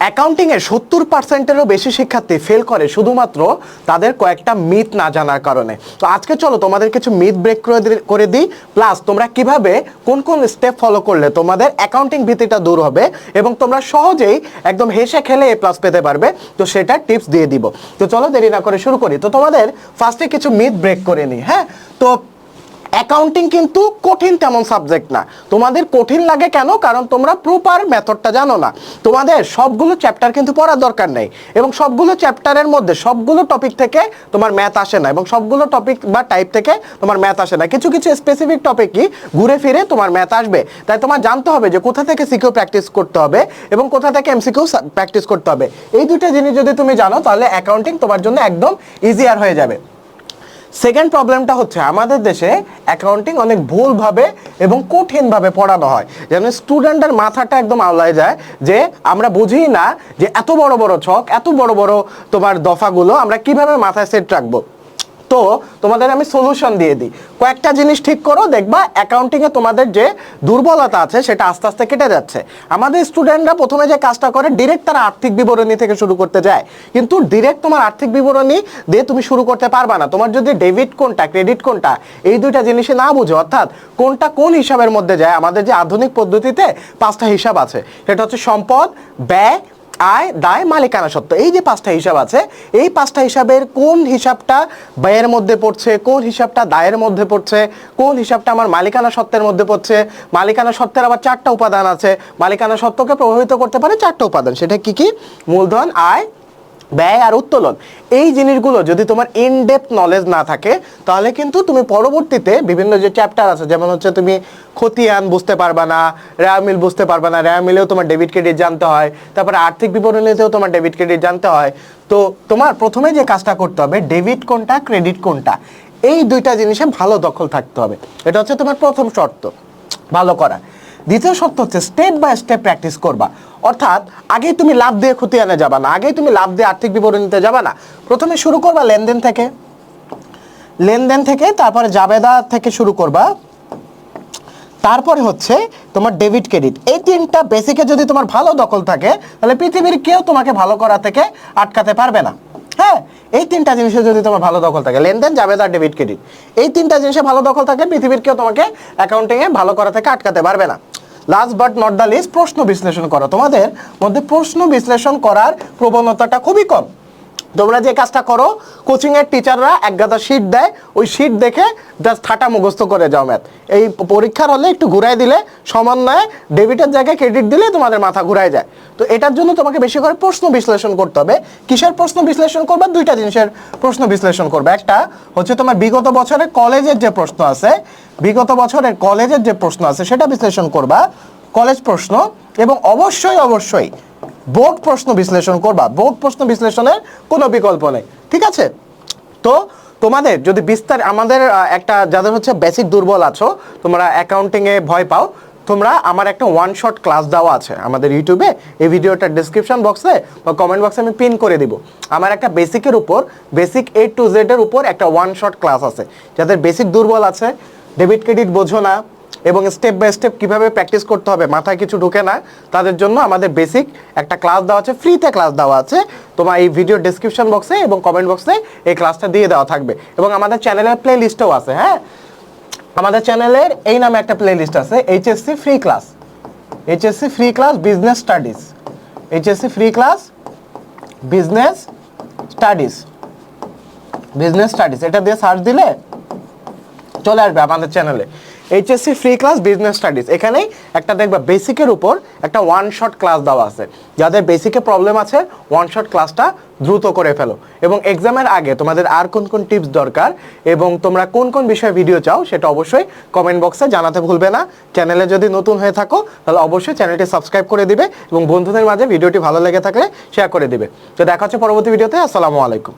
অ্যাকাউন্টিংয়ে 70%-এরও বেশি শিক্ষার্থী ফেল করে শুধুমাত্র তাদের কয়েকটা মিথ না জানার কারণে। তো আজকে চলো তোমাদের কিছু মিথ ব্রেক করে দিই, প্লাস তোমরা কিভাবে কোন কোন স্টেপ ফলো করলে তোমাদের অ্যাকাউন্টিং ভীতিটা দূর হবে এবং তোমরা সহজেই একদম হেসে খেলে এ প্লাস পেতে পারবে, তো সেটা টিপস দিয়ে দিব। তো চলো দেরি না করে শুরু করি। তো তোমাদের ফার্স্টে কিছু মিথ ব্রেক করে নিই। হ্যাঁ, তো অ্যাকাউন্টিং কিন্তু কঠিন তেমন সাবজেক্ট না। তোমাদের কঠিন লাগে কেন? কারণ তোমরা প্রপার মেথডটা জানো না। তোমাদের সবগুলো চ্যাপ্টার কিন্তু পড়ার দরকার নেই, এবং সবগুলো চ্যাপ্টারের মধ্যে সবগুলো টপিক থেকে তোমার ম্যাথ আসে না, এবং সবগুলো টপিক বা টাইপ থেকে তোমার ম্যাথ আসে না। কিছু কিছু স্পেসিফিক টপিকই ঘুরে ফিরে তোমার ম্যাথ আসবে। তাই তোমার জানতে হবে যে কোথা থেকে সিকিউ প্র্যাকটিস করতে হবে এবং কোথা থেকে এমসিকিউ প্র্যাকটিস করতে হবে। এই দুটো জিনিস যদি তুমি জানো তাহলে অ্যাকাউন্টিং তোমার জন্য একদম ইজিয়ার হয়ে যাবে। সেকেন্ড প্রবলেমটা হচ্ছে আমাদের দেশে অ্যাকাউন্টিং অনেক ভুলভাবে এবং কঠিনভাবে পড়ানো হয়, যেন স্টুডেন্টের মাথাটা একদম আওলায় যায় যে আমরা বুঝি না যে এত বড় বড় ছক, এত বড় বড় তোমার দফাগুলো আমরা কিভাবে মাথায় সেট রাখবো। তো তোমাদের আমি সলিউশন দিয়ে দিই। কয়েকটা জিনিস ঠিক করো, দেখবা অ্যাকাউন্টিংয়ে তোমাদের যে দুর্বলতা আছে সেটা আস্তে আস্তে কেটে যাচ্ছে। আমাদের স্টুডেন্টরা প্রথমে যে কাজটা করে ডিরেক্ট তারা আর্থিক বিবরণী থেকে শুরু করতে যায়, কিন্তু ডিরেক্ট তোমার আর্থিক বিবরণী দিয়ে তুমি শুরু করতে পারবা না। তোমার যদি ডেবিট কোনটা ক্রেডিট কোনটা এই দুইটা জিনিসে না বুঝো, অর্থাৎ কোনটা কোন হিসাবের মধ্যে যায়, আমাদের যে আধুনিক পদ্ধতিতে 5টা হিসাব আছে, সেটা হচ্ছে সম্পদ, ব্যয়, আয়, দায়, মালিকানা সত্ত্ব। এই যে 5টা হিসাব আছে, এই 5টা হিসাবের কোন হিসাবটা ব্যয়ের মধ্যে পড়ছে, কোন হিসাবটা দায়ের মধ্যে পড়ছে, কোন হিসাবটা আমার মালিকানা সত্ত্বের মধ্যে পড়ছে। মালিকানা সত্ত্বের আবার 4টা উপাদান আছে। মালিকানা সত্ত্বকে প্রভাবিত করতে পারে 4টা উপাদান, সেটা কি কি? মূলধন, আয়, ব্যয় আর উত্তোলন। এই জিনিসগুলো যদি তোমার ইনডেপথ নলেজ না থাকে তাহলে কিন্তু তুমি পরবর্তীতে বিভিন্ন যে চ্যাপ্টার আছে, যেমন হচ্ছে তুমি খতিয়ান বুঝতে পারবা না, রেওয়া মিল বুঝতে পারবা না, রেওয়া মিলেও তোমার ডেবিট ক্রেডিট জানতে হয়, তারপরে আর্থিক বিবরণীতেও তোমার ডেবিট ক্রেডিট জানতে হয়। তো তোমার প্রথমে যে কাজটা করতে হবে, ডেবিট কোনটা ক্রেডিট কোনটা এই দুইটা জিনিসে ভালো দখল থাকতে হবে। এটা হচ্ছে তোমার প্রথম শর্ত ভালো করা। দ্বিতীয় শর্ত হচ্ছে স্টেপ বাই স্টেপ প্র্যাকটিস করবা, অর্থাৎ আগেই তুমি লাভ দিয়ে খতিয়ানে যাবা না, আগেই তুমি লাভ দিয়ে আর্থিক বিবরণীতে যাবা না। প্রথমে শুরু করবা লেনদেন থেকে, তারপরে জাবেদা থেকে শুরু করবা, তারপরে হচ্ছে তোমার ডেবিট ক্রেডিট। এই 3টা বেসিকে যদি তোমার ভালো দখল থাকে তাহলে পৃথিবীর কেউ তোমাকে ভালো করা থেকে আটকাতে পারবে না। হ্যাঁ, এই 3টা জিনিসে যদি তোমার ভালো দখল থাকে, লেনদেন, জাবেদা, ডেবিট ক্রেডিট, এই 3টা জিনিসে ভালো দখল থাকে, পৃথিবীর কেউ তোমাকে অ্যাকাউন্টিংয়ে ভালো করা থেকে আটকাতে পারবে না। Last but not the least, প্রশ্ন বিশ্লেষণ করো। তোমাদের মধ্যে প্রশ্ন বিশ্লেষণ করার প্রবণতাটা খুবই কম। তোমরা যে কাজটা করো, কোচিংয়ের টিচাররা এক গাদা শিট দেয়, ওই শিট দেখে জাস্ট ঠাটা মুখস্থ করে যাও ম্যাথ। এই পরীক্ষার হলে একটু ঘুরাই দিলে, সমন্বয়ে ডেবিটের জায়গায় ক্রেডিট দিলে তোমাদের মাথা ঘুরায় যায়। তো এটার জন্য তোমাকে বেশি করে প্রশ্ন বিশ্লেষণ করতে হবে। কিসের প্রশ্ন বিশ্লেষণ করবে? 2টা জিনিসের প্রশ্ন বিশ্লেষণ করবে। একটা হচ্ছে তোমার বিগত বছরের কলেজের যে প্রশ্ন আছে, সেটা বিশ্লেষণ করবা, কলেজ প্রশ্ন, এবং অবশ্যই বোর্ড প্রশ্ন বিশ্লেষণ করবা। বোর্ড প্রশ্ন বিশ্লেষণের কোনো বিকল্প নেই, ঠিক আছে? তো তোমাদের যদি আমাদের একটা, যাদের হচ্ছে বেসিক দুর্বল আছো, তোমরা অ্যাকাউন্টিংয়ে ভয় পাও, তোমরা আমার একটা 1 শট ক্লাস দেওয়া আছে আমাদের ইউটিউবে। এই ভিডিওটার ডেসক্রিপশন বক্সে বা কমেন্ট বক্সে আমি পিন করে দিব। আমার একটা বেসিক A to Z এর উপর একটা 1 শট ক্লাস আছে। যাদের বেসিক দুর্বল আছে, ডেবিট ক্রেডিট বোঝো না, এবং স্টেপ বাই স্টেপ কীভাবে প্র্যাকটিস করতে হবে মাথায় কিছু ঢুকে না, তাদের জন্য আমাদের বেসিক একটা ক্লাস দেওয়া আছে, ফ্রিতে ক্লাস দেওয়া আছে। তোমার এই ভিডিও ডেসক্রিপশন বক্সে এবং কমেন্ট বক্সে এই ক্লাসটা দিয়ে দেওয়া থাকবে, এবং আমাদের চ্যানেলের প্লে লিস্টও আছে। হ্যাঁ, আমাদের চ্যানেলের এই নামে একটা প্লে লিস্ট আছে, HSC free class business studies, এটা দিয়ে সার্চ দিলে চলে আসবে আমাদের চ্যানেলে HSC free class business studies. এখানেই একটা দেখবা বেসিকের উপর একটা 1 শট ক্লাস দেওয়া আছে। যাদের বেসিকে প্রবলেম আছে 1 শট ক্লাসটা দ্রুত করে ফেলো, এবং এক্সামের আগে তোমাদের আর কোন কোন টিপস দরকার এবং তোমরা কোন কোন বিষয়ে ভিডিও চাও সেটা অবশ্যই কমেন্ট বক্সে জানাতে ভুলবে না। চ্যানেলে যদি নতুন হয়ে থাকো তাহলে অবশ্যই চ্যানেলটি সাবস্ক্রাইব করে দিবে এবং বন্ধুদের মাঝে ভিডিওটি ভালো লেগে থাকলে শেয়ার করে দিবে। তো দেখা হচ্ছে পরবর্তী ভিডিওতে। আসসালামু আলাইকুম।